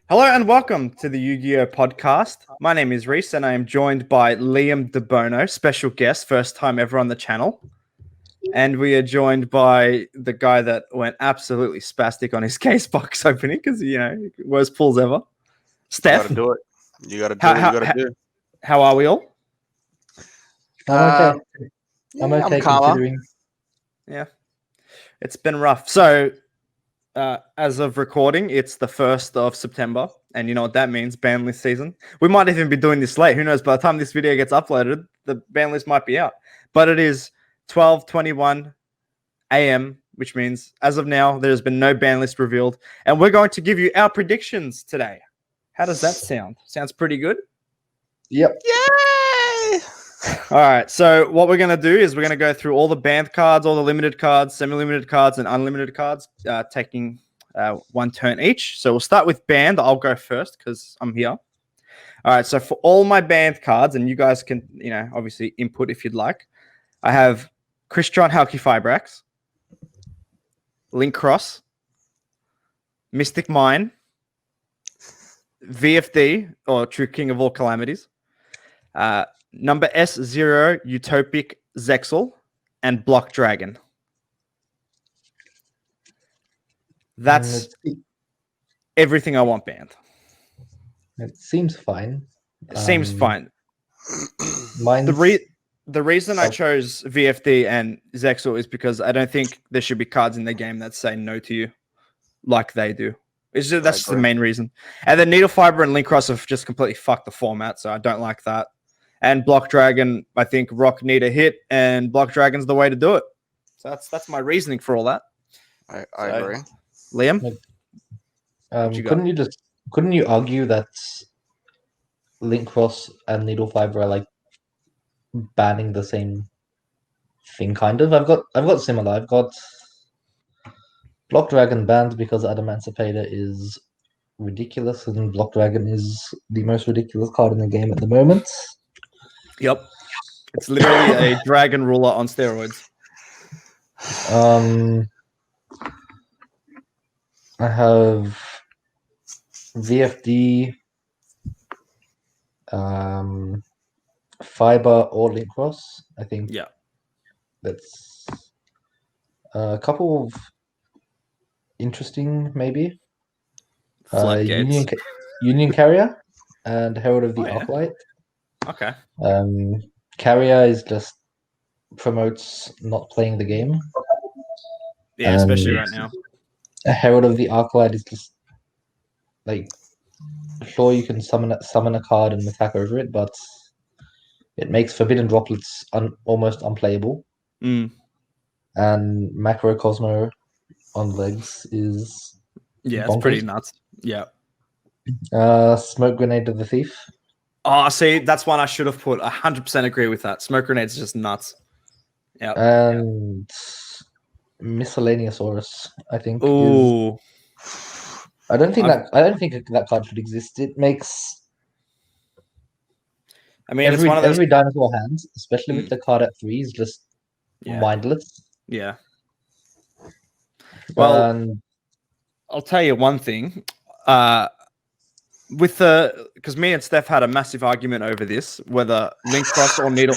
Hello and welcome to the Yu-Gi-Oh podcast. My name is Reese and I am joined by Liam Debono, special guest, first time ever on the channel. And we are joined by the guy that went absolutely spastic on his case box opening because, worst pulls ever. Steph. You gotta do it. You gotta do what you gotta do. How are we all? I'm okay. I'm I'm okay calmer. considering. Yeah, it's been rough. So, as of recording, it's the 1st of September. And you know what that means? Banlist season. We might even be doing this late. Who knows? By the time this video gets uploaded, the banlist might be out. But it is 12:21 a.m., which means as of now, there's been no banlist revealed. And we're going to give you our predictions today. How does that sound? Sounds pretty good. Yep. Yay! All right. So what we're going to do is we're going to go through all the banned cards, all the limited cards, semi-limited cards, and unlimited cards, taking one turn each. So we'll start with banned. I'll go first because I'm here. All right. So for all my banned cards, and you guys can, obviously input if you'd like. I have Crystron Halki Fibrax, Link Cross, Mystic Mine, VFD, or True King of All Calamities, number S0 Utopic Zexal, and Block Dragon. That's everything I want banned. It seems fine. It seems fine. Mine's The reason I chose VFD and Zexal is because I don't think there should be cards in the game that say no to you like they do. That's just the main reason. And then Needle Fiber and Link Cross have just completely fucked the format, so I don't like that. And Block Dragon, I think Rock need a hit, and Block Dragon's the way to do it. So that's my reasoning for all that. I agree. Liam? couldn't you argue that Link Cross and Needle Fiber are like banning the same thing kind of? I've got similar. I've got Block Dragon banned because Adamancipator is ridiculous, and Block Dragon is the most ridiculous card in the game at the moment. Yep. It's literally a dragon ruler on steroids. I have VFD, Fiber or Link Cross. I think that's a couple of interesting, maybe. Union Carrier and Herald of the Arclight. Okay. Carrier is just promotes not playing the game. Yeah, especially right now. A Herald of the Arclight is just like, sure, you can summon a card and attack over it, but it makes Forbidden Droplets almost unplayable. Mm. And Macrocosmo on legs is it's pretty nuts. Yeah. Smoke Grenade of the Thief. Oh, see, that's one I should have put. 100% agree with that. Smoke Grenade's just nuts. Yeah. And Miscellaneousaurus, I think. Ooh. I don't think that card should exist. It makes. I mean, it's one of those... every dinosaur hand, especially with the card at 3, is just mindless. Yeah. Well, I'll tell you one thing. Because me and Steph had a massive argument over this, whether Link Cross or Needle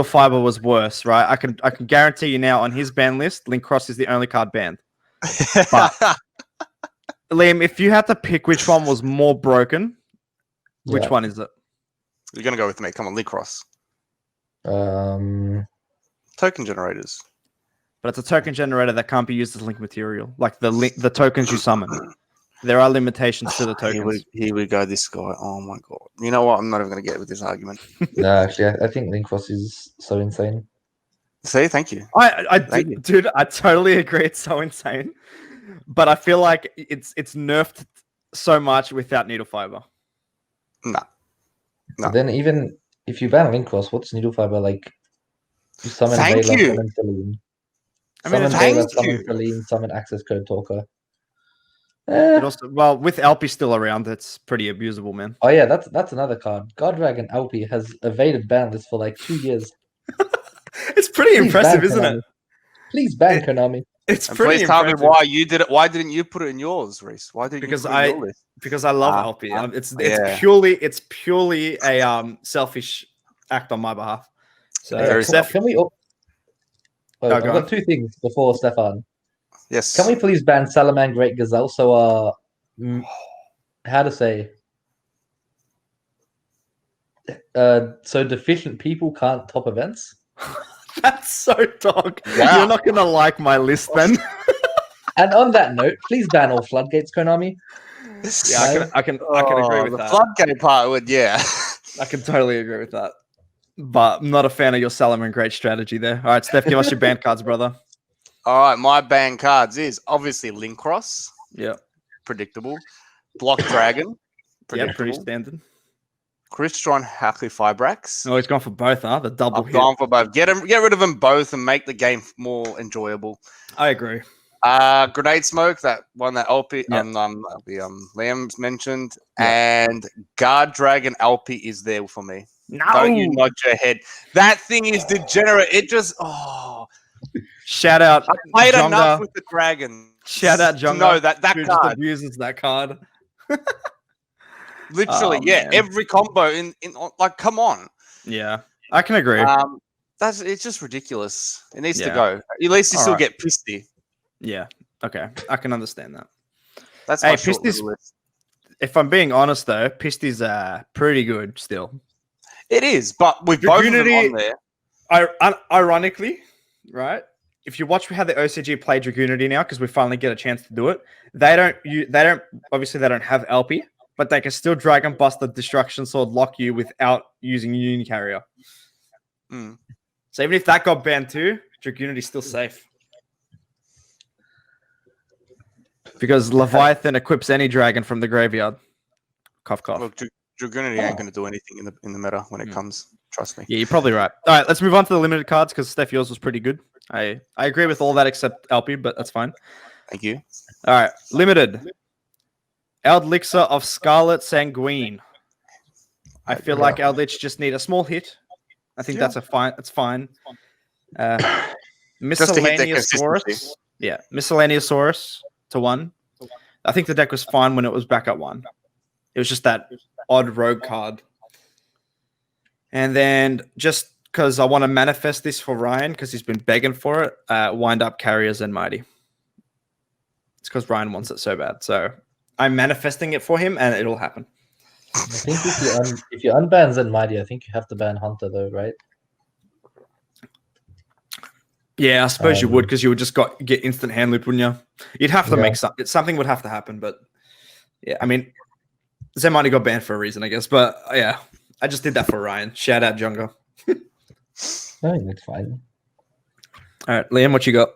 Fiber was worse, right? I can guarantee you now on his ban list, Link Cross is the only card banned. But Liam, if you had to pick which one was more broken, which one is it? You're gonna go with me. Come on, Link Cross. Token generators. But it's a token generator that can't be used as link material, like the tokens you summon. There are limitations to the tokens. Here we go, this guy. Oh my god. You know what? I'm not even going to get with this argument. No, actually, I think Link Cross is so insane. See, thank you. Dude, I totally agree. It's so insane. But I feel like it's nerfed so much without Needle Fiber. No. Then even if you ban Link Cross, what's Needle Fiber like? You summon thank Vela, you. summon Celine. Summon Celine, summon Access Code Talker. Also, with Alpi still around, that's pretty abusable, man. Oh yeah, that's another card. God Dragon Alpi has evaded ban list for like 2 years. It's pretty impressive, isn't it? Please ban Konami. It's And pretty please tell me impressive. why you did it. Why didn't you put it in yours, Reese? Why didn't Because you put it in your list? because I love Ah, LP. It's yeah. purely a selfish act on my behalf. So Yeah, Very Steph, can we? Oh, go I've on. got two things before Stefan. Yes. Can we please ban Salaman Great Gazelle so how to say so deficient people can't top events? That's so dog. Wow. You're not gonna like my list then. And on that note, please ban all floodgates, Konami. Yeah, I can agree with the that. floodgate part would, yeah. I can totally agree with that. But I'm not a fan of your Salomon great strategy there. All right, Steph, give us your band cards, brother. All right, my ban cards is obviously Link Cross, Yeah. predictable. Block Dragon, Yeah, predictable. pretty standard. Crystron Hackley Fibrax. Oh, he's gone for both, huh? The double I've hit. gone for both. Get rid of them both and make the game more enjoyable. I agree. Grenade Smoke, that one that LP, Yep. Liam's mentioned, Yep. and Guard Dragon LP is there for me. No. Don't you nod your head. That thing is degenerate. It just Shout out. I played Jongaa. enough with the dragon. Shout out to Jongaa. know that who just card. abuses that card. Literally, Oh, yeah. man. Every combo in like, come on. Yeah, I can agree. It's just ridiculous. It needs to Yeah. go. At least you All still right. get Pisty. Yeah. Okay. I can understand that. That's Hey, my short Pisty's- little list. If I'm being honest, though, Pisty's pretty good still. It is, but with both of them Dragoonity- on there. Ironically, right? If you watch how the OCG play Dragoonity now, because we finally get a chance to do it, they don't obviously they don't have LP, but they can still Dragon Bust the Destruction Sword lock you without using Unicarrier. Mm. So even if that got banned too, Dragoonity's still safe. Because Leviathan equips any dragon from the graveyard. Cough, cough. Look, Dragoonity ain't going to do anything in the meta when it comes. Trust me. Yeah, you're probably right. All right, let's move on to the limited cards because Steph, yours was pretty good. I agree with all that except LP, but that's fine. Thank you. All right, limited. Elixir of Scarlet Sanguine. I feel like Eldritch just need a small hit. I think that's fine. That's fine. Just to hit their Miscellaneousaurus. consistency. Yeah, Miscellaneousaurus to 1. I think the deck was fine when it was back at 1. It was just that odd rogue card. And then just because I want to manifest this for Ryan because he's been begging for it, Wind Up Carriers and Mighty. It's because Ryan wants it so bad. So I'm manifesting it for him and it'll happen. I think if you unban Zen Mighty, I think you have to ban Hunter though, right? Yeah, I suppose you would because you would just get instant hand loop, wouldn't you? You'd have to make something would have to happen, but yeah, I mean, Zen Mighty got banned for a reason, I guess. But yeah, I just did that for Ryan. Shout out Jongaa. I think that's fine. All right, Liam, what you got?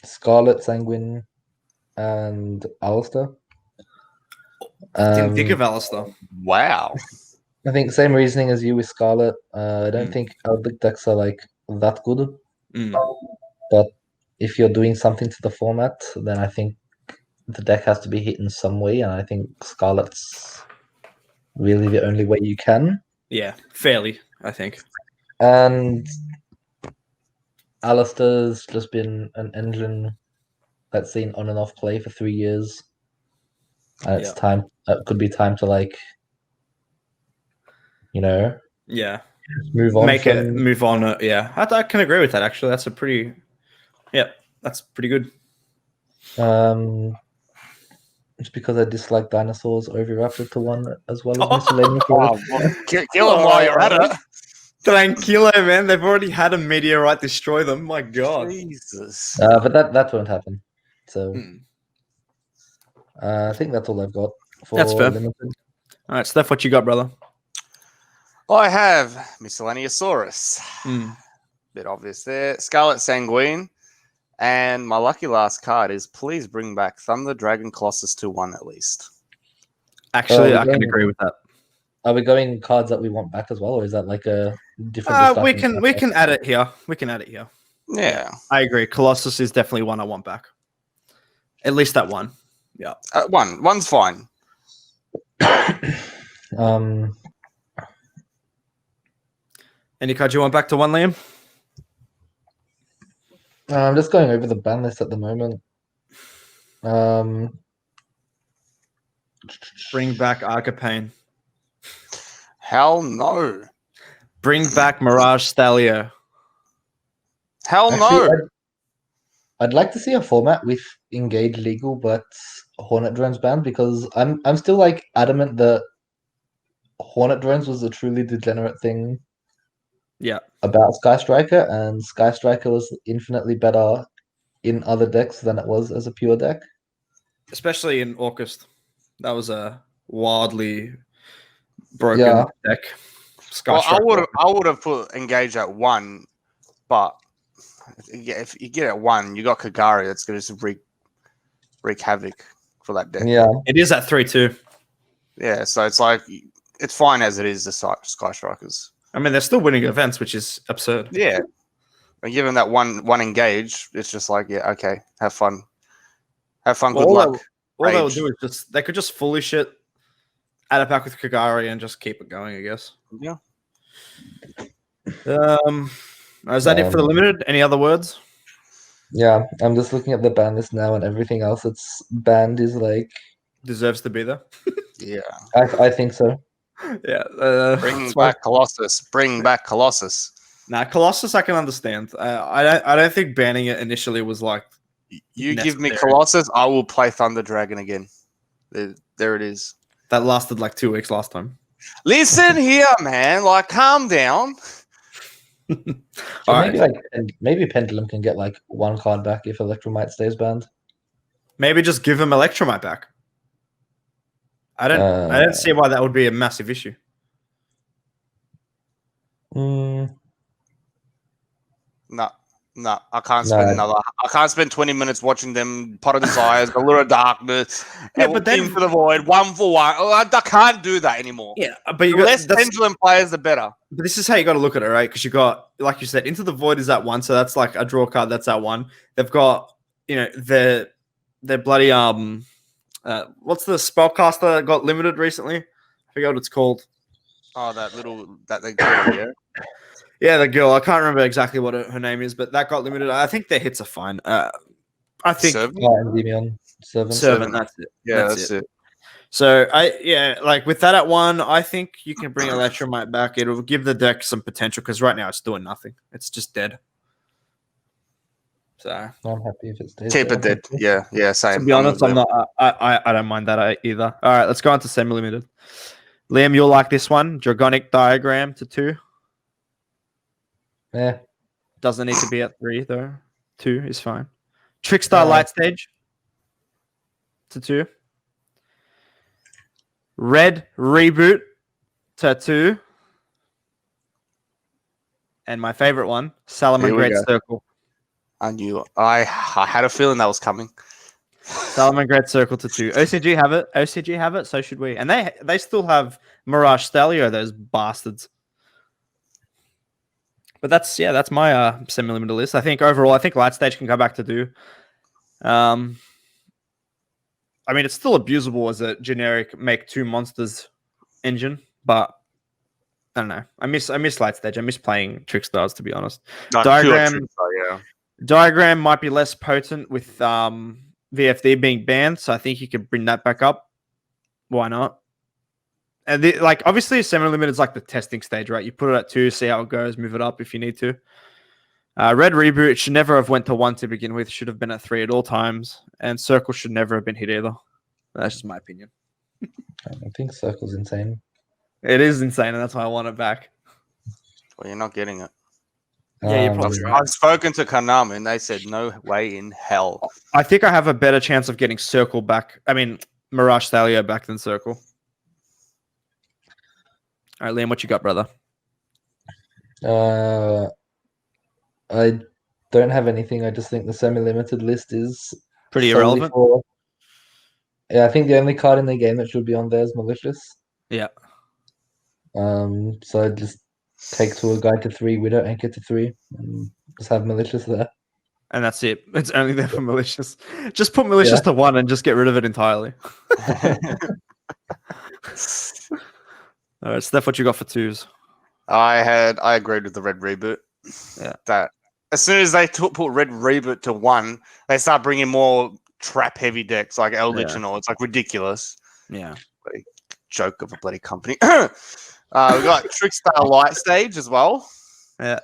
Scarlet Sanguine and Alistair. Didn't think of Alistair. Wow. I think same reasoning as you with Scarlet. I don't think Eldritch decks are like that good. But if you're doing something to the format, then I think the deck has to be hit in some way, and I think Scarlet's really the only way you can. Yeah, fairly, I think. And Alistair's just been an engine that's seen on and off play for 3 years. And it's time. It could be time to Yeah, move on. Move on. Yeah, I can agree with that. Actually, that's a pretty. Yeah, that's pretty good. It's because I dislike dinosaurs overrapted to 1 as well as Oh. miscellaneous. Kill them while you're at it. Tranquilo, man. They've already had a meteorite destroy them. My God. Jesus. But that won't happen. So I think that's all I've got for That's fair. limited. All right, Steph, what you got, brother? I have Miscellaneousaurus. Bit obvious there. Scarlet Sanguine. And my lucky last card is please bring back Thunder Dragon Colossus to 1 at least. Actually, I can agree with that. Are we going cards that we want back as well, or is that like a different? We can add it here. We can add it here. Yeah. I agree. Colossus is definitely one I want back. At least that one. Yeah. One's fine. Any card you want back to 1, Liam? I'm just going over the ban list at the moment. Bring back Arcapane. Hell no. Bring back Mirage Stalio. Hell Actually, no. I'd like to see a format with engage legal but Hornet drones banned, because I'm still like adamant that Hornet drones was a truly degenerate thing Yeah. about Sky Striker, and Sky Striker was infinitely better in other decks than it was as a pure deck. Especially in August. That was a wildly broken Yeah. deck. Well, Striker. I would have put engage at 1, but if you get at 1, you got Kagari that's going to wreak havoc for that deck. Yeah. It is at 3-2. Yeah, so it's like it's fine as it is. The Sky Strikers. I mean, they're still winning events, which is absurd. Yeah, and given that one engage, it's just like, yeah, okay, have fun, good luck. All they will do is they could just foolish it, add it back with Kagari, and just keep it going, I guess. Yeah. Is that it for the limited? Any other words? Yeah, I'm just looking at the ban list now, and everything else that's banned is like Deserves to be there. Yeah, I think so. Yeah. bring back Colossus. Bring back Colossus. Nah, Colossus, I can understand. I don't think banning it initially was like. You necessary. give me Colossus, I will play Thunder Dragon again. There it is. That lasted like 2 weeks last time. Listen here, man. Like, calm down. So maybe Pendulum can get like 1 card back if Electromite stays banned. Maybe just give him Electromite back. I don't see why that would be a massive issue. No, I can't spend I can't spend 20 minutes watching them Pot of Desires, Allure of Darkness, but then Into the Void, 1-for-1. I can't do that anymore. Yeah, but the less Pendulum players, the better. But this is how you got to look at it, right? Because you got, like you said, Into the Void is at 1, so that's like a draw card. That's at 1. They've got, their bloody what's the spellcaster that got limited recently? I forget what it's called. Oh, that they call, yeah. Yeah, the girl. I can't remember exactly what her name is, but that got limited. I think their hits are fine. I think Servant. That's it. Yeah, that's it. So like with that at 1, I think you can bring Electromite back. It'll give the deck some potential because right now it's doing nothing. It's just dead. So I'm happy if it's dead. Keep it dead. Yeah, same. To be honest, I'm not. I don't mind that either. All right, let's go on to semi-limited. Liam, you'll like this one. Dragonic Diagram to 2. Yeah. Doesn't need to be at 3 though. 2 is fine. Trickstar Light Stage to 2. Red Reboot to 2. And my favorite one, Salaman Great Circle. I knew. I had a feeling that was coming. Salaman Great Circle to 2. OCG have it. OCG have it. So should we. And they still have Mirage Stalio, those bastards. But that's my semi-limited list. I think overall, Light Stage can go back to 2. I mean, it's still abusable as a generic make 2 monsters engine, but I don't know. I miss Light Stage. I miss playing Trickstars, to be honest. Diagram might be less potent with VFD being banned, so I think you could bring that back up. Why not? And obviously, semi-limited is like the testing stage, right? You put it at 2, see how it goes, move it up if you need to. Red Reboot should never have went to 1 to begin with. Should have been at 3 at all times. And Circle should never have been hit either. That's just my opinion. I think Circle's insane. It is insane, and that's why I want it back. Well, you're not getting it. Yeah, you're probably right. I've spoken to Konami, and they said no way in hell. I think I have a better chance of getting Circle back. I mean, Mirage Stalio back than Circle. All right, Liam, what you got, brother? I don't have anything. I just think the semi-limited list is pretty irrelevant. Yeah, I think the only card in the game that should be on there is Malicious. Yeah. So I just take to a guide to 3, Widow Anchor to 3, and just have Malicious there. And that's it. It's only there for Malicious. Just put Malicious to 1 and just get rid of it entirely. All right, Steph, what you got for 2s? I agreed with the Red Reboot. Yeah. as soon as they put Red Reboot to 1, they start bringing more trap heavy decks like Eldritch and all. It's like ridiculous. Yeah. Bloody joke of a bloody company. We got Trickstar Light Stage as well. Yeah.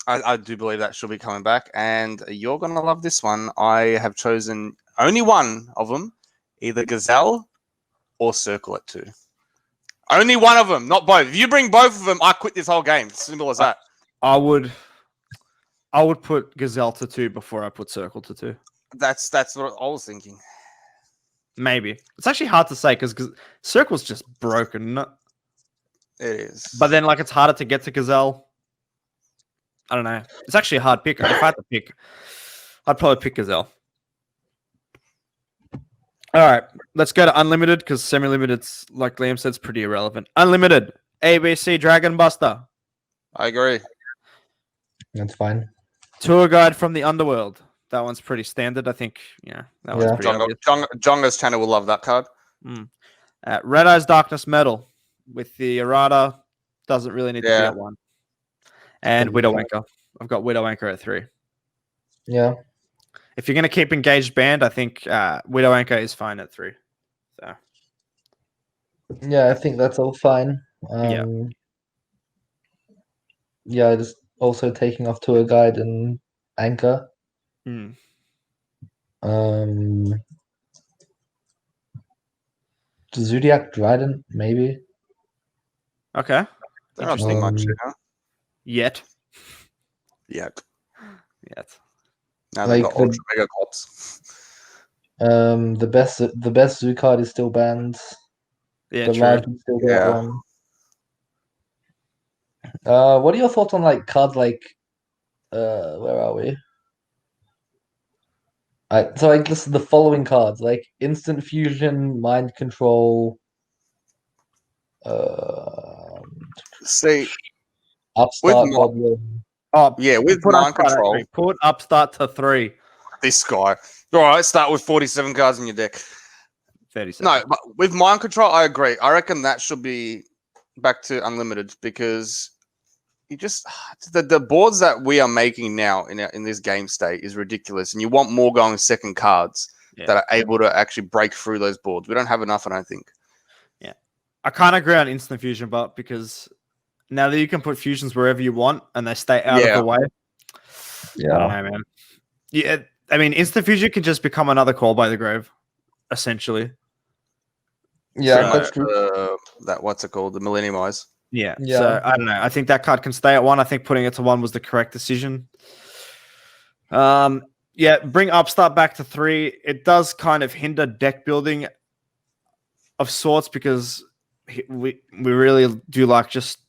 I do believe that should be coming back, and you're gonna love this one. I have chosen only one of them, either Gazelle or Circle at 2. Only one of them, not both. If you bring both of them, I quit this whole game. Simple as that. I would put Gazelle to 2 before I put Circle to 2. That's what I was thinking. Maybe. It's actually hard to say because Circle's just broken. It is. But then, like, it's harder to get to Gazelle. I don't know. It's actually a hard pick. If I had to pick, I'd probably pick Gazelle. All right. Let's go to Unlimited because semi-limited's, like Liam said, it's pretty irrelevant. Unlimited. ABC Dragon Buster. I agree. That's fine. Tour Guide from the Underworld. That one's pretty standard. I think, that one's pretty obvious. Jonga's channel will love that card. Red Eyes Darkness Metal with the errata. Doesn't really need to be at 1. And Widow Anchor. I've got Widow Anchor at 3. Yeah. If you're going to keep engaged band, I think Widow Anchor is fine at 3. So. Yeah, I think that's all fine. Yeah, just also taking off Tour Guide and Anchor. Zodiac Trident, maybe. Okay. They're not seeing much, Yet. Now they've got Ultra Mega Cops. The best Zoo card is still banned. Yeah, the true. Live can still get one. What are your thoughts on like cards like where are we? So I guess the following cards like Instant Fusion, Mind Control, see Upstart Goblin. Oh yeah, with Mind Control. Put Upstart to 3. This guy. All right, start with 47 cards in your deck. 37. No, but with Mind Control, I agree. I reckon that should be back to Unlimited because you just the boards that we are making now in this game state is ridiculous, and you want more going second cards that are able to actually break through those boards. We don't have enough, I don't think. Yeah, I can't agree on Instant Fusion, but because now that you can put fusions wherever you want and they stay out of the way. Yeah, I don't know, man. Yeah, I mean, Instant Fusion can just become another Call by the Grave, essentially. Yeah, that's true. That what's it called? The Millennium Eyes. Yeah. So I don't know. I think that card can stay at 1. I think putting it to 1 was the correct decision. Bring Upstart back to 3. It does kind of hinder deck building of sorts because we really do like just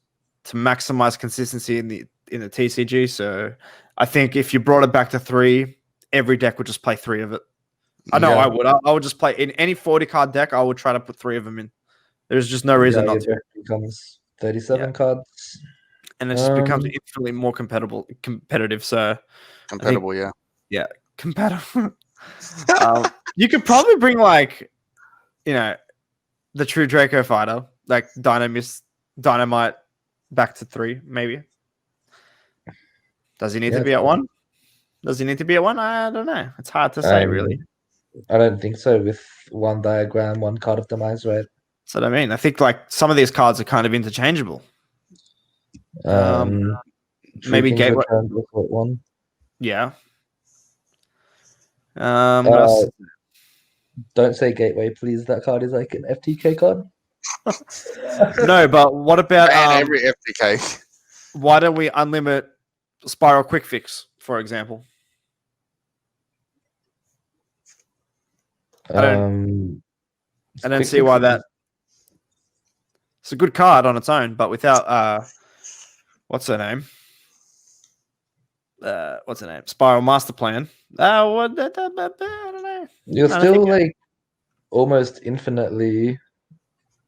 to maximize consistency in the TCG. So I think if you brought it back to 3, every deck would just play 3 of it. I know I would. I would just play in any 40 card deck. I would try to put 3 of them in. There's just no reason not to. It becomes 37 cards, and it just becomes infinitely more competitive. So compatible, yeah, compatible. You could probably bring like, the True Draco Fighter, like Dynamite, back to 3, maybe. Does he need to be at 1? Does he need to be at 1? I don't know. It's hard to say, really. I don't think so. With 1 diagram, 1 card of demise, right? That's what I mean. I think like some of these cards are kind of interchangeable. Maybe Gateway. 1. Yeah. What else? Don't say Gateway, please. That card is like an FTK card. No, but what about every FTK? Why don't we unlimit Spiral Quick Fix, for example? I don't see why that. It's a good card on its own, but without what's her name? Spiral Master Plan. I don't know. You're still like almost infinitely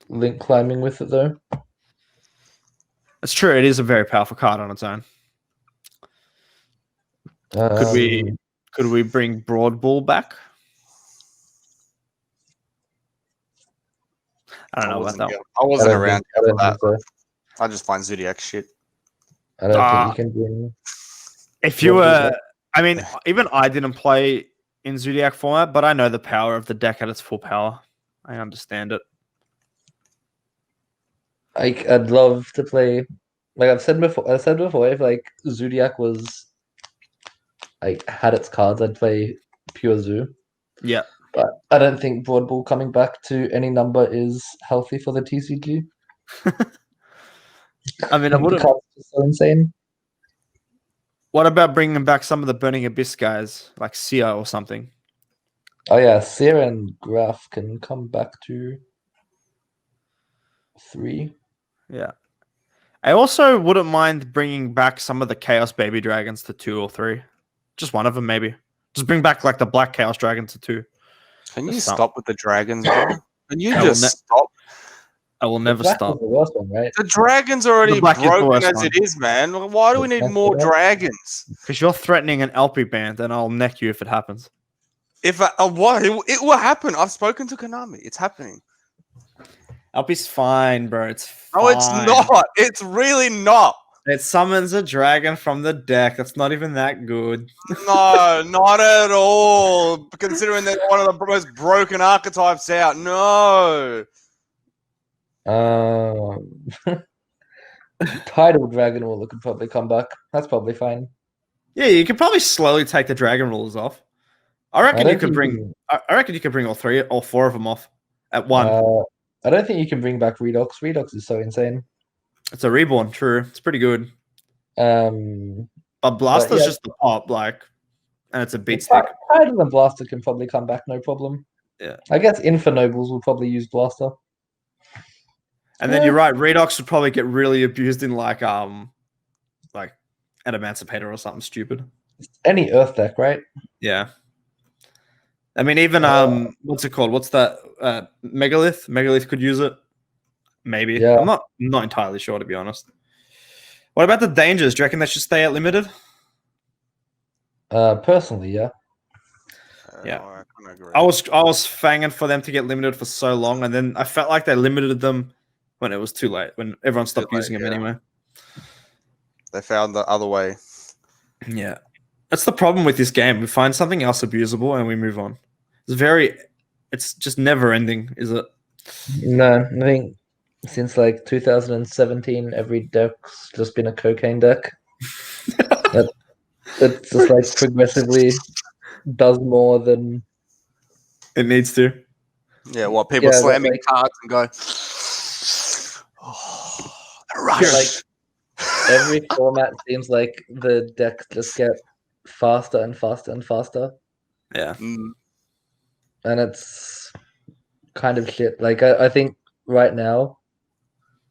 link climbing with it, though. It's true. It is a very powerful card on its own. Could we bring Broad Bull back? I don't know about that one. I wasn't around for that. I just find Zodiac shit. I don't think you can bring. If you What was were, that? I mean, even I didn't play in Zodiac format, but I know the power of the deck at its full power. I understand it. I'd love to play. Like I've said before, if like Zodiac was like had its cards, I'd play pure Zoo. Yeah. But I don't think Broad Ball coming back to any number is healthy for the TCG. I mean, I The wouldn't. cards are so insane. What about bringing back some of the Burning Abyss guys, like Sia or something? Oh yeah, Seer and Graph can come back to 3. Yeah. I also wouldn't mind bringing back some of the Chaos Baby Dragons to 2 or 3. Just one of them, maybe. Just bring back like the Black Chaos Dragon to 2. Can you Just some. stop with the dragons, bro? Can you I will just stop? I will never Black stop. is the worst one, right? The dragon's already Black is the broken worst as one. it is, man. Why do we need That's more the worst. dragons? Because you're threatening an LP ban, then I'll neck you if it happens. If what it will happen. I've spoken to Konami. It's happening. LP's fine, bro. It's fine. No, it's not. It's really not. It summons a dragon from the deck. That's not even that good. No, not at all. Considering they're one of the most broken archetypes out. No. Tidal Dragon Ruler could probably come back. That's probably fine. Yeah, you could probably slowly take the dragon rulers off. I reckon you don't could think bring. I reckon you could bring all 4 of them off at one. I don't think you can bring back Redox. Redox is so insane. It's a reborn, true. It's pretty good. But Blaster's yeah. just the pop, like, and it's a beat stick. Tidal and Blaster can probably come back, no problem. Yeah. I guess Infernobles will probably use Blaster. And then you're right, Redox would probably get really abused in like an Emancipator or something stupid. Any Earth deck, right? Yeah. I mean, even what's it called? What's that? Megalith? Megalith could use it. Maybe. Yeah. I'm not entirely sure, to be honest. What about the dangers? Do you reckon they should stay at limited? Personally, yeah. Yeah. I kinda agree. I was fanging for them to get limited for so long, and then I felt like they limited them when it was too late, when everyone stopped using them anyway. They found the other way. Yeah. That's the problem with this game. We find something else abusable and we move on. It's just never ending, is it? No, I think since like 2017, every deck's just been a cocaine deck. It just like progressively does more than It needs to. Yeah, what people Yeah, slamming like- cards and go, oh, the rush. like every format seems like the decks just get faster and faster and faster, Yeah. and it's kind of shit. Like I think right now,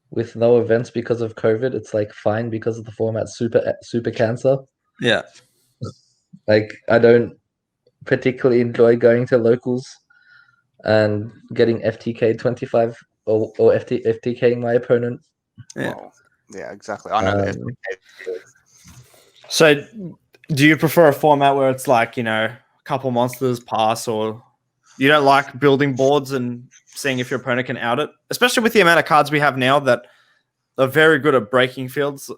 with no events because of COVID, it's like fine because of the format super cancer. Yeah. Like I don't particularly enjoy going to locals and getting FTK 25 or FTKing my opponent. Yeah. Well, yeah, exactly. I know that. So do you prefer a format where it's like, a couple monsters pass, or you don't like building boards and seeing if your opponent can out it? Especially with the amount of cards we have now that are very good at breaking fields.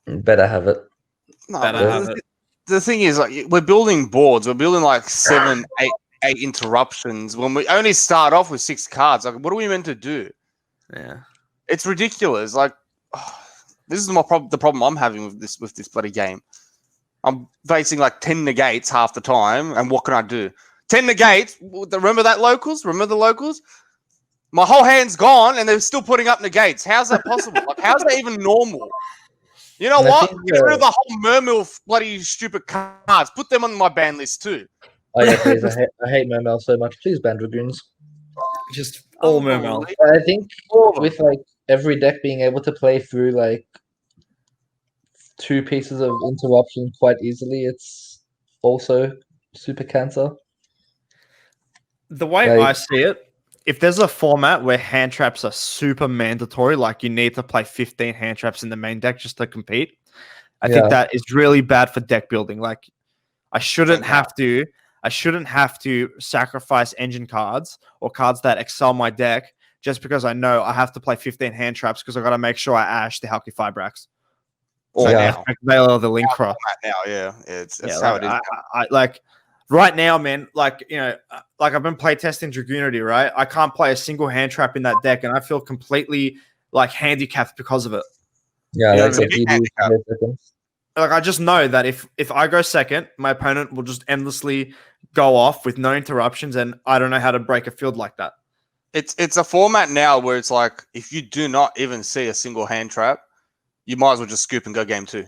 Better have it. No, Better but have it. the thing is, like, we're building boards. We're building like 7, 8 interruptions when we only start off with 6 cards. Like, what are we meant to do? Yeah. It's ridiculous. Like, this is the problem I'm having with this bloody game. I'm facing like 10 negates half the time, and what can I do? 10 negates. Remember that locals? Remember the locals? My whole hand's gone, and they're still putting up negates. How's that possible? Like, how's that even normal? You know And I what? think, Get rid of the whole Mermill bloody stupid cards. Put them on my ban list too. Oh yeah, please. I hate Mermail so much. Please ban Dragoons. Just all Mermail. I think with like every deck being able to play through like 2 pieces of interruption quite easily, it's also super cancer. The way I see it, if there's a format where hand traps are super mandatory, like you need to play 15 hand traps in the main deck just to compete, I think that is really bad for deck building. Like, I shouldn't have to sacrifice engine cards or cards that excel my deck just because I know I have to play 15 hand traps because I got to make sure I ash the Halki Fibrax. Or Yeah. now. Veil or the link cross. Now, yeah. It's Yeah, how like, it is. I like right now, man. Like like I've been playtesting Dragoonity, right? I can't play a single hand trap in that deck, and I feel completely like handicapped because of it. Yeah, You know like what so I mean? PD Handicap. 5 seconds. Like I just know that if I go second, my opponent will just endlessly go off with no interruptions, and I don't know how to break a field like that. It's a format now where it's like if you do not even see a single hand trap, you might as well just scoop and go game 2.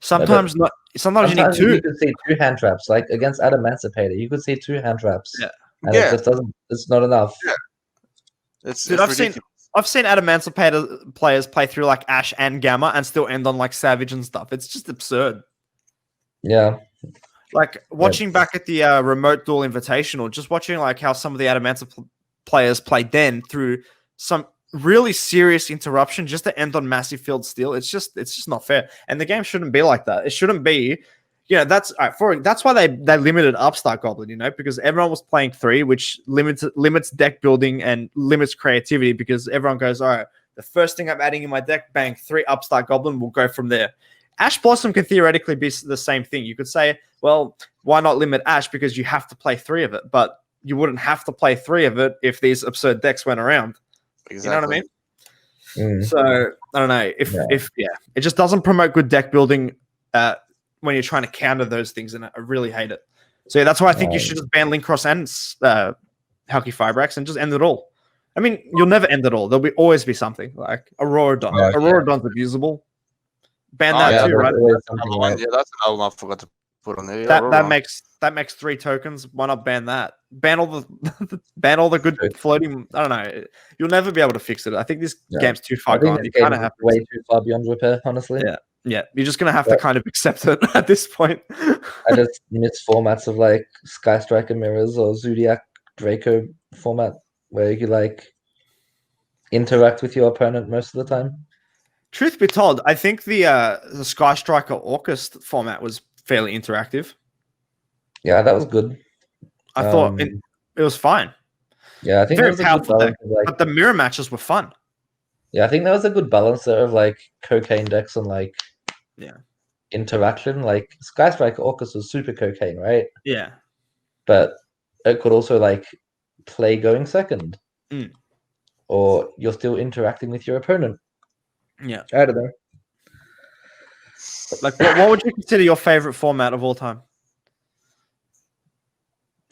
Sometimes not. Sometimes you need Sometimes two. you could see 2 hand traps, like against Emancipator. You could see 2 hand traps, Yeah. and it Yeah. just doesn't. It's not enough. Yeah. It's Dude, ridiculous. I've seen Emancipator players play through like Ash and Gamma and still end on like Savage and stuff. It's just absurd. Yeah, Like watching back at the remote duel invitational, just watching like how some of the Adamancer players played then through some really serious interruption just to end on massive field steal. It's just not fair. And the game shouldn't be like that. It shouldn't be, that's that's why they limited Upstart Goblin, because everyone was playing 3, which limits deck building and limits creativity because everyone goes, all right, the first thing I'm adding in my deck, bang, 3 Upstart Goblin, will go from there. Ash Blossom can theoretically be the same thing. You could say, well, why not limit Ash because you have to play 3 of it, but you wouldn't have to play 3 of it if these absurd decks went around. Exactly. You know what I mean? Mm. So I don't know if it just doesn't promote good deck building when you're trying to counter those things, and I really hate it. So that's why I think you should just ban Link Cross and Halky Fibrax and just end it all. I mean, you'll never end it all. There'll always be something like Aurora Dawn. Yeah. Aurora Dawn's abusable. Ban Oh, that yeah, too, right? Another one. Yeah, that's another one I forgot to put on there. Yeah, That makes 3 tokens. Why not ban that? Ban all the ban all the good floating. I don't know. You'll never be able to fix it. I think this game's too far I think gone. You this kind game of is have way too far beyond repair, honestly. Yeah. You're just gonna have to kind of accept it at this point. I just miss formats of like Sky Striker Mirrors or Zodiac Draco format where you could like interact with your opponent most of the time. Truth be told, I think the Sky Striker Orcust format was fairly interactive. Yeah, that was good. I thought it was fine. Yeah, I think Very there was a good powerful deck, balance of, like, but the mirror matches were fun. yeah, I think there was a good balance there of like cocaine decks and like interaction. Like Sky Striker Orcus was super cocaine, right? Yeah. But it could also like play going second. Or you're still interacting with your opponent. Yeah. I don't know. Like what would you consider your favorite format of all time?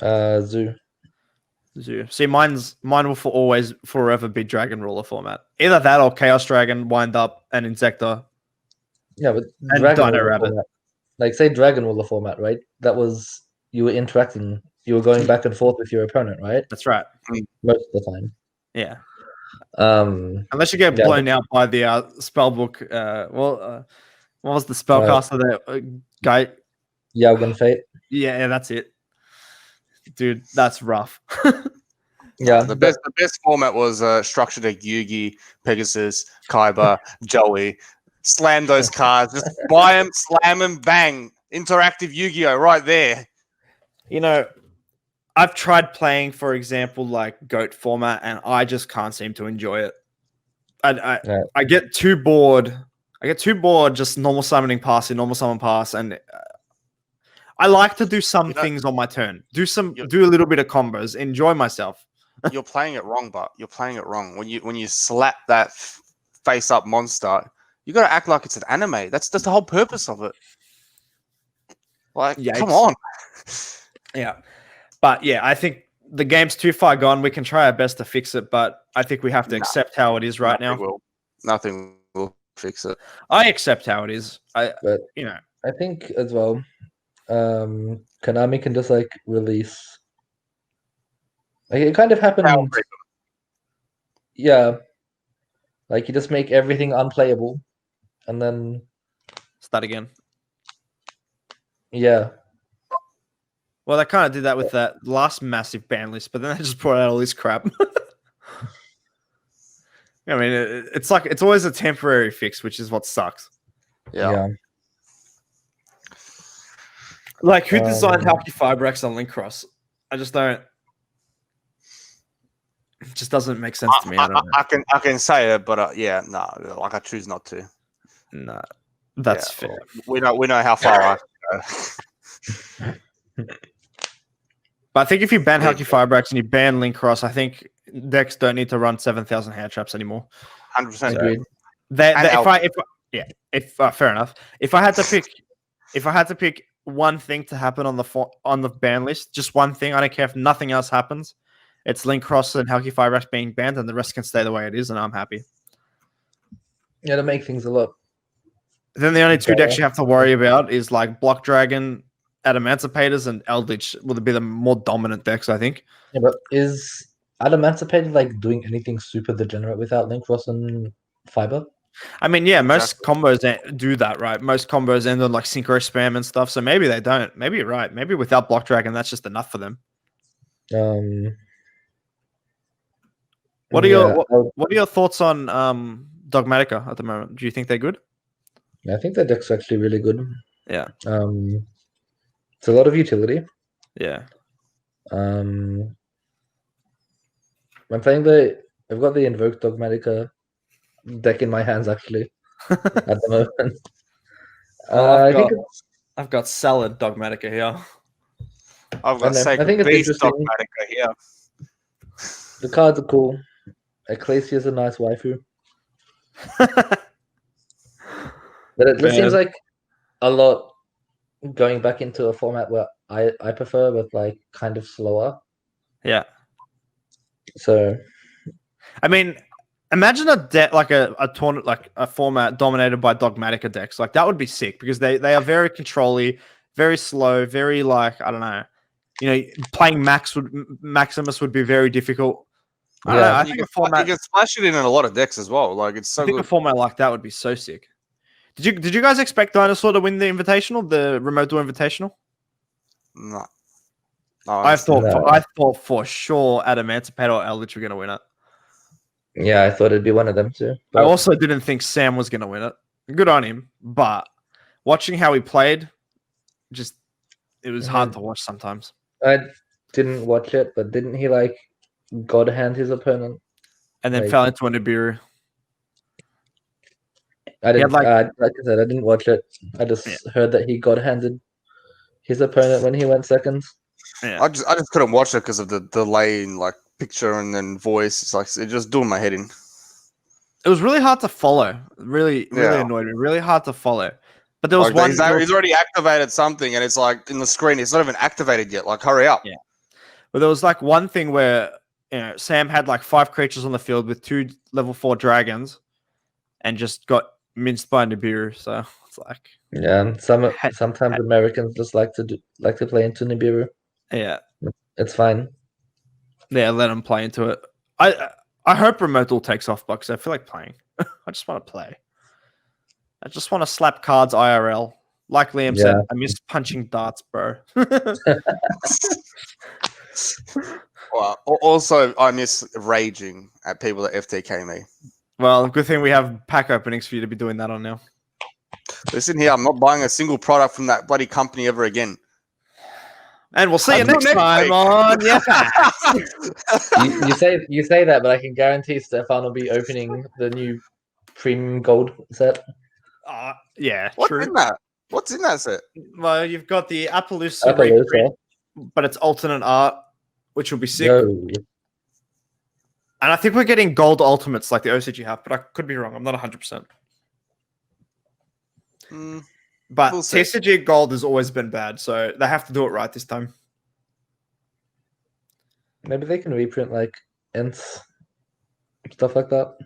Zoo. See, mine will always forever be Dragon Ruler format. Either that or Chaos Dragon, Wind Up, and Insector. Yeah, but And Dragon Dino Ruler Rabbit. format. Like say Dragon Ruler format, right? That was you were interacting, you were going back and forth with your opponent, right? That's right. Most of the time. Yeah. Unless you get blown out by the spell book. What was the spellcaster there? Guy. Yaugen Fate. Yeah, that's it. Dude, that's rough. Yeah. The best format was structured deck Yugi, Pegasus, Kaiba, Joey. Slam those cards. Just buy them, slam them, bang. Interactive Yu-Gi-Oh! Right there. I've tried playing, for example, like GOAT format, and I just can't seem to enjoy it. I get too bored. Just normal summoning pass in normal summon pass, and I like to do some things on my turn. Do a little bit of combos. Enjoy myself. You're playing it wrong, but you're playing it wrong. When you slap that face up monster, you got to act like it's an anime. That's the whole purpose of it. Like, come on. Yeah. But yeah, I think the game's too far gone. We can try our best to fix it, but I think we have to accept how it is right now. Nothing will fix it. I accept how it is. I think as well, Konami can just like release. Like it kind of happened. Yeah. Like you just make everything unplayable and then start again. Yeah. Well, they kind of did that with that last massive ban list, but then they just brought out all this crap. I mean, it's like it's always a temporary fix, which is what sucks. Yeah. Like, who designed Halky Fibrax on Link Cross? I just don't. It just doesn't make sense to me. I don't know. I can say it, but like I choose not to. Nah. That's Yeah, fair. well, we know how far I go. But I think if you ban Yeah. Hulky Firebracks and you ban Link Cross, I think decks don't need to run 7,000 hand traps anymore. 100%. Agreed. And If fair enough. If I had to pick one thing to happen on the ban list, just one thing, I don't care if nothing else happens. It's Link Cross and Hulky Firebracks being banned, and the rest can stay the way it is, and I'm happy. Yeah, to make things a lot. Then the only two better. decks you have to worry about is like Block Dragon, Adamantipator's, and Eldritch will be the more dominant decks, I think. Yeah, but is Adamantipated like doing anything super degenerate without Link Cross and Fiber? I mean, yeah, most combos do that, right? Most combos end on like synchro spam and stuff. So maybe they don't. Maybe you're right. Maybe without Block Dragon, that's just enough for them. What are your thoughts on Dogmatica at the moment? Do you think they're good? I think that deck's actually really good. Yeah. It's a lot of utility. Yeah. I'm playing I've got the Invoke Dogmatica deck in my hands actually at the moment. I've got Salad Dogmatica here. I've got I think it's Beast interesting. Dogmatica here. The cards are cool. Ecclesia is a nice waifu. But it just seems like a lot going back into a format where I prefer, but like kind of slower. Yeah. So, I mean, imagine a deck like a tournament, like a format dominated by Dogmatica decks. Like that would be sick because they are very control-y, very slow, very like I don't know. You know, playing Maximus would be very difficult. I think a format you can splash it in a lot of decks as well. Like it's so I think good. a format like that would be so sick. Did you guys expect Dinosaur to win the Invitational, the Remote Duel Invitational? No. I thought for sure Adamantipator or Eldritch were going to win it. yeah, I thought it'd be one of them too. I also didn't think Sam was going to win it. Good on him, but watching how he played, it was hard to watch sometimes. I didn't watch it, but didn't he like God hand his opponent? And then fell into a Nibiru. I didn't like I said, I didn't watch it. I just heard that he God handed his opponent when he went second. Yeah. I just couldn't watch it because of the delay in like picture and then voice. It's like it just doing my head in. It was really hard to follow. Really annoyed me. Really hard to follow. But there was one. He's already activated something, and it's like in the screen. It's not even activated yet. Like, hurry up! Yeah. But there was like one thing where Sam had like 5 creatures on the field with 2 level 4 dragons, and just got minced by Nibiru. So it's like sometimes Americans just like to play into Nibiru. Yeah, it's fine. Yeah, let them play into it. I hope Remote Duel takes off, because I feel like playing. I just want to play. I just want to slap cards IRL. Like Liam said, I miss punching darts, bro. Well, also, I miss raging at people that FTK me. Well, good thing we have pack openings for you to be doing that on now. Listen here, I'm not buying a single product from that bloody company ever again. And we'll see you next time on you say that, but I can guarantee Stefan will be opening the new premium gold set. Yeah, What's true. in that? What's in that set? Well, you've got the Appaloosa reprint, but it's alternate art, which will be sick. And I think we're getting gold ultimates like the OCG have, but I could be wrong. I'm not 100%. But TCG gold has always been bad, so they have to do it right this time. Maybe they can reprint like Ents, stuff like that.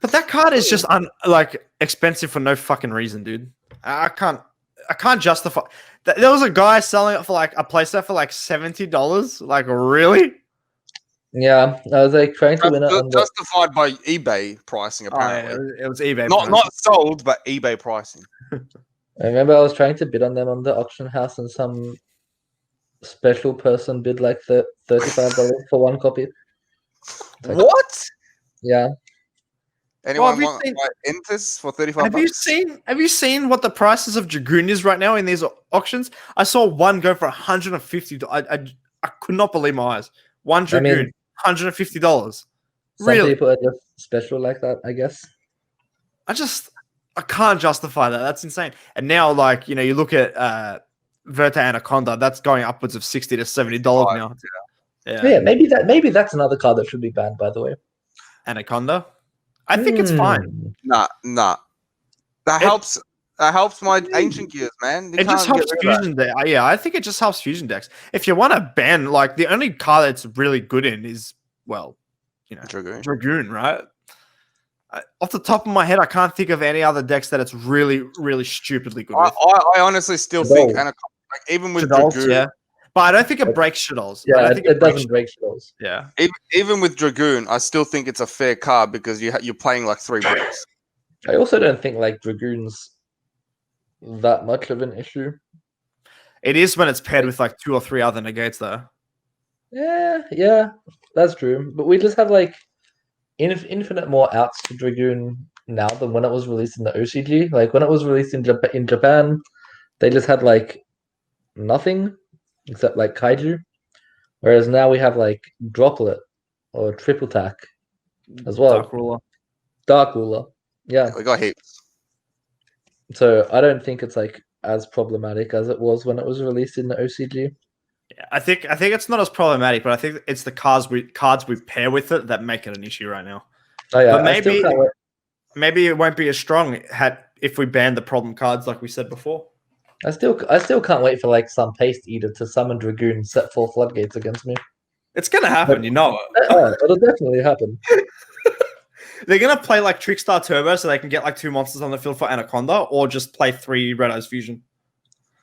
But that card is just like expensive for no fucking reason, dude. I can't justify. There was a guy selling it for like a playset for like $70. Like, really? Yeah, I was like trying to win it. Justified by eBay pricing, apparently. Oh, yeah, it was eBay. Not sold, but eBay pricing. I remember I was trying to bid on them on the auction house, and some special person bid like $35 for one copy. Like, what? Yeah. Anyone want Entis for $35? Have you seen what the prices of Dragoon is right now in these auctions? I saw one go for $150. I could not believe my eyes. One Dragoon, $150. Some people are just special like that, I guess. I can't justify that. That's insane. And now, like, you know, you look at Verta Anaconda, that's going upwards of $60 to $70 Right, now. Yeah, maybe that's another card that should be banned. By the way, Anaconda. I think it's fine. Nah. That helps my ancient gears, man. You It just can't helps get rid of that. fusion decks. Yeah, I think it just helps fusion decks. If you want to ban, like, the only card that's really good in is, well, you know, Dragoon, right? Off the top of my head, I can't think of any other decks that it's really, really stupidly good with. I honestly still think Anaconda, like, even with Dragoon, yeah. But I don't think it breaks Shadows. Yeah, I don't think it doesn't break Shadows. Yeah. even with Dragoon, I still think it's a fair card because you're playing like 3 bricks. I also don't think like Dragoon's that much of an issue. It is when it's paired with like 2 or 3 other negates, though. Yeah, that's true. But we just have like infinite more outs to Dragoon now than when it was released in the OCG. Like when it was released in Japan, they just had like nothing except like Kaiju. Whereas now we have like Droplet or Triple Tack as well. Dark Ruler. Yeah. We got heaps. So I don't think it's like as problematic as it was when it was released in the OCG. Yeah, I think it's not as problematic, but I think it's the cards we pair with it that make it an issue right now. Oh yeah, but maybe it won't be as strong if we ban the problem cards like we said before. I still can't wait for like some Paste Eater to summon Dragoon, set 4 floodgates against me. It's gonna happen, you know it. It'll definitely happen. They're gonna play like Trickstar Turbo so they can get like 2 monsters on the field for Anaconda, or just play 3 Red Eyes Fusion.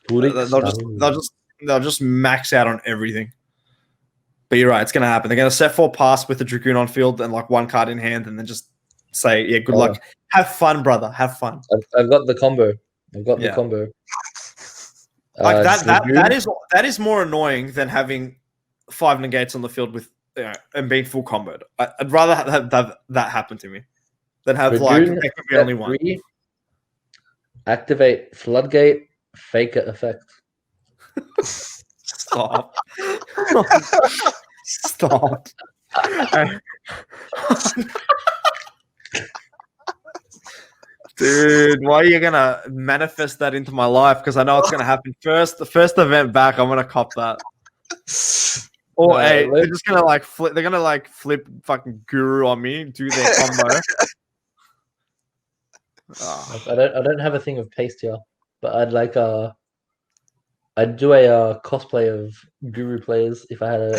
They'll just max out on everything. But you're right, it's gonna happen. They're gonna set 4 pass with the Dragoon on field and like 1 card in hand, and then just say, "Yeah, good luck. Have fun, brother. Have fun." I've got the combo. The combo. Like that is more annoying than having 5 negates on the field with and being full comboed. I'd rather have that happen to me than have Dragoon, like be only 1. Activate Floodgate, fake it effect. Stop. Stop. Dude, why are you gonna manifest that into my life? Because I know it's gonna happen first. The first event back, I'm gonna cop that. Or they're just gonna like flip. They're gonna like flip fucking Guru on me, do their combo. I don't have a thing of paste here, but I'd like I'd do a cosplay of Guru players if I had a.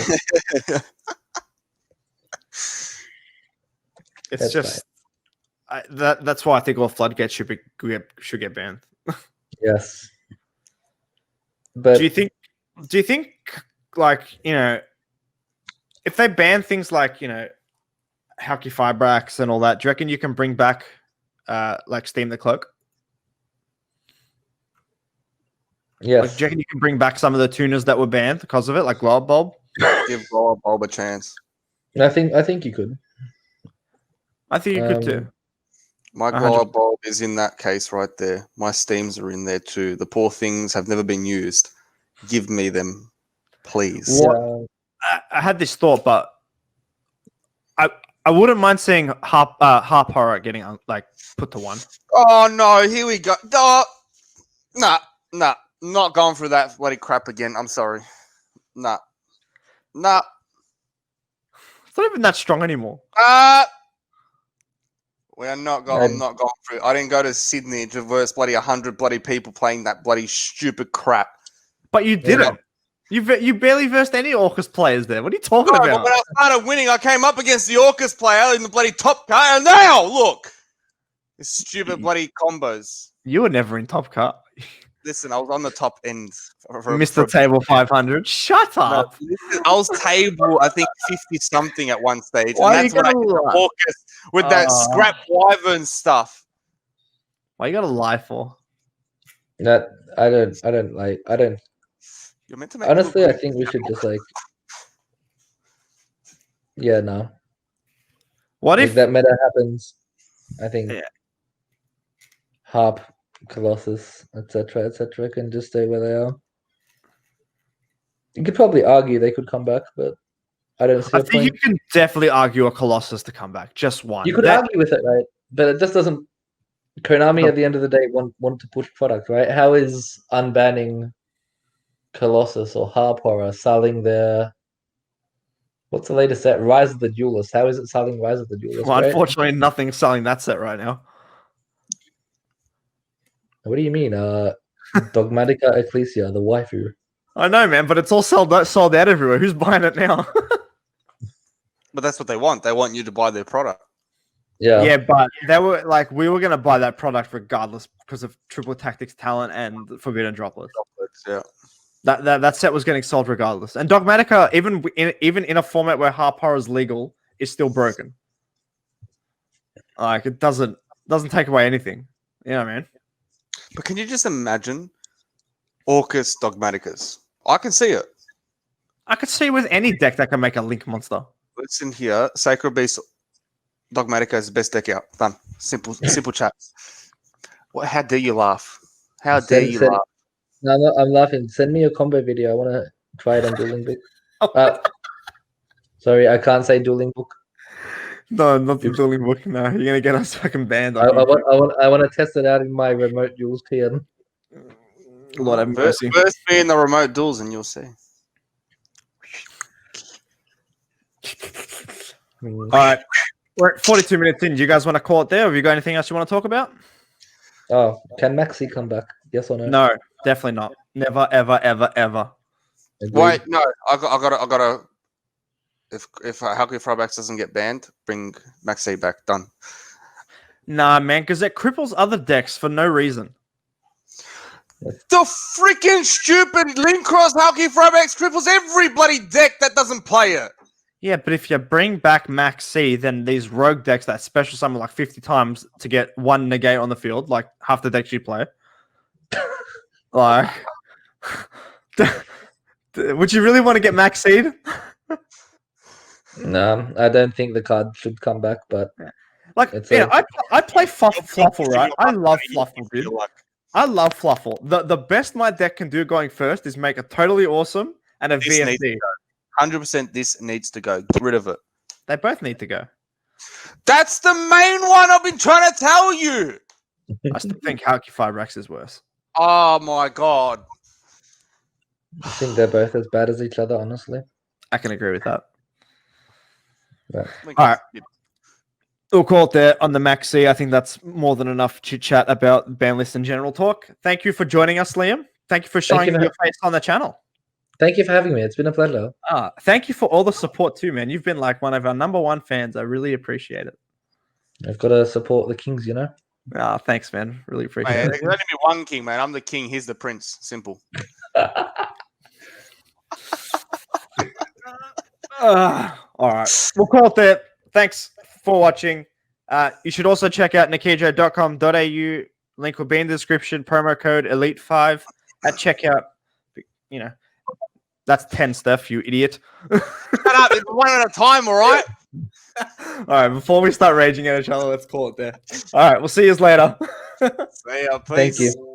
It's just that's why I think all floodgates should get banned. Yes, but do you think like, you know, if they ban things like, you know, Halki Fibrax and all that, do you reckon you can bring back like Steam the Cloak? Yes. Like, do you reckon you can bring back some of the tuners that were banned because of it, like Glob Bulb? Give Glob Bulb a chance. I think you could. I think you could too. My Glob Bulb is in that case right there. My Steams are in there too. The poor things have never been used. Give me them, please. Yeah. I had this thought, but I wouldn't mind seeing Harp Horror getting like put to 1. Oh no, here we go. Nah, not going through that bloody crap again. I'm sorry. Nah. It's not even that strong anymore. We are not going. I'm not going through. I didn't go to Sydney to verse bloody 100 bloody people playing that bloody stupid crap. But you didn't. You barely versed any Orcus players there. What are you talking about? But when I started winning, I came up against the Orcus player in the bloody top car, and now look, this stupid bloody combos. You were never in top cut. Listen, I was on the top end. Mr. Table 500. Shut up. No, I was table, I think 50 something at one stage, Why and that's when I hit the Orcus with that scrap wyvern stuff. Why you gotta lie for? That I don't. You're meant to make honestly, I think we should just like. Yeah, no. What if that meta happens? I think Harp, Colossus, etc., can just stay where they are. You could probably argue they could come back, but I don't see. I think you can definitely argue a Colossus to come back. Just one. You could argue with it, right? But it just doesn't. Konami at the end of the day want to push product, right? How is unbanning Colossus or Harp Horror selling their what's the latest set? Rise of the Duelist. How is it selling Rise of the Duelist? Well, right? unfortunately, nothing's selling that set right now. What do you mean? Dogmatica Ecclesia, the waifu. I know, man, but it's all sold out everywhere. Who's buying it now? But that's what they want. They want you to buy their product. Yeah. Yeah, but they were like, we were gonna buy that product regardless because of Triple Tactics talent and Forbidden Droplets. Yeah. That set was getting sold regardless. And Dogmatica, even in a format where Harp Horror is legal, is still broken. Like it doesn't take away anything. You know what I mean? But can you just imagine Orcus Dogmaticas? I can see it. I could see with any deck that can make a Link monster. Listen here, Sacred Beast Dogmatica is the best deck out. Done. Simple chat. What? How dare you laugh? How dare you laugh? No, I'm laughing. Send me a combo video. I want to try it on Dueling Book. Sorry, I can't say Dueling Book. No, not the Dueling Book. No, you're gonna get us fucking banned. I want to test it out in my remote duels TN. Lord have mercy. First me in the remote duels and you'll see. All right, we're at 42 minutes in. Do you guys want to call it there? Have you got anything else you want to talk about? Oh, can Maxi come back? Yes or no? No, definitely not. Never, ever, ever, ever. Agreed. Wait, no, I gotta. If Halky Frybax doesn't get banned, bring Maxi back. Done. Nah, man, because it cripples other decks for no reason. The freaking stupid Link Cross Halky Frybax cripples every bloody deck that doesn't play it. Yeah, but if you bring back Max C, then these rogue decks that special summon like 50 times to get one negate on the field, like half the decks you play. Like, would you really want to get Max Seed? No, I don't think the card should come back, but like, I play Fluffle, right? I love Fluffle, dude. I love Fluffle. The best my deck can do going first is make a totally awesome and a VSD. 100% this needs to go. Get rid of it. They both need to go. That's the main one I've been trying to tell you. I still think Halky Frybax is worse. Oh my god. I think they're both as bad as each other, honestly. I can agree with that. Yeah. All right. We'll call it there on the Maxi. I think that's more than enough chit chat about Banlist and general talk. Thank you for joining us, Liam. Thank you for showing your face on the channel. Thank you for having me. It's been a pleasure. Thank you for all the support too, man. You've been like one of our #1 fans. I really appreciate it. I've got to support the Kings, you know? Thanks, man. Really appreciate it. There's only be one king, man. I'm the king. He's the prince. Simple. All right. We'll call it there. Thanks for watching. You should also check out nikijo.com.au. Link will be in the description. Promo code Elite5 at checkout. You know, that's 10 stuff, you idiot. Shut up. It's one at a time, all right? All right. Before we start raging at each other, let's call it there. All right. We'll see you later. See ya, peace. Thank you.